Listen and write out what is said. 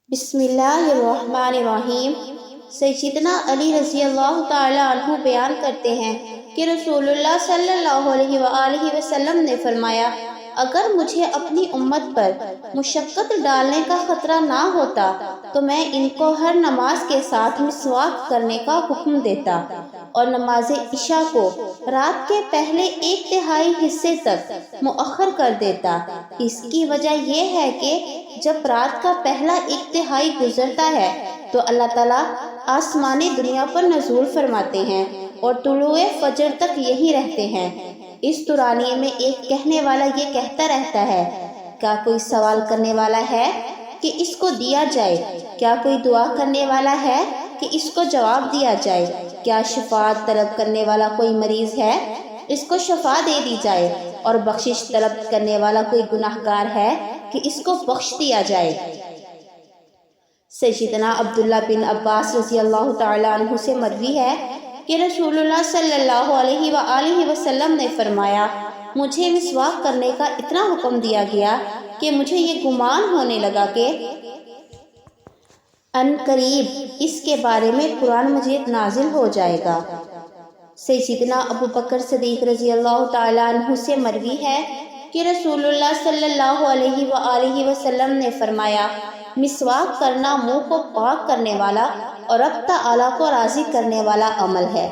بسم اللہ الرحمن الرحیم۔ سیدنا علی رضی اللہ تعالی عنہ بیان کرتے ہیں کہ رسول اللہ صلی اللہ علیہ وآلہ وسلم نے فرمایا، اگر مجھے اپنی امت پر مشقت ڈالنے کا خطرہ نہ ہوتا تو میں ان کو ہر نماز کے ساتھ مسواک کرنے کا حکم دیتا اور نماز عشاء کو رات کے پہلے ایک تہائی حصے تک مؤخر کر دیتا۔ اس کی وجہ یہ ہے کہ جب رات کا پہلا ایک تہائی گزرتا ہے تو اللہ تعالیٰ آسمانی دنیا پر نزول فرماتے ہیں اور طلوع فجر تک یہی رہتے ہیں۔ اس دورانیے میں ایک کہنے والا یہ کہتا رہتا ہے، کیا کوئی سوال کرنے والا ہے کہ اس کو دیا جائے؟ کیا کوئی دعا کرنے والا ہے کہ اس کو جواب دیا جائے؟ کیا شفاعت طلب کرنے والا کوئی مریض ہے، اس کو شفا دے دی جائے؟ اور بخشش طلب کرنے والا کوئی گناہگار ہے کہ اس کو بخش دیا جائے؟ سیدنا عبداللہ بن عباس رضی اللہ تعالی عنہ سے مروی ہے کہ رسول اللہ صلی اللہ علیہ وآلہ وسلم نے فرمایا، مجھے مسواک کرنے کا اتنا حکم دیا گیا کہ مجھے یہ گمان ہونے لگا کہ ان قریب اس کے بارے میں قرآن مجید نازل ہو جائے گا۔ سیدنا ابو بکر صدیق رضی اللہ تعالی عنہ سے مروی ہے کہ رسول اللہ صلی اللہ علیہ وآلہ وسلم نے فرمایا، مسواک کرنا منہ کو پاک کرنے والا اور رب تعالیٰ کو راضی کرنے والا عمل ہے۔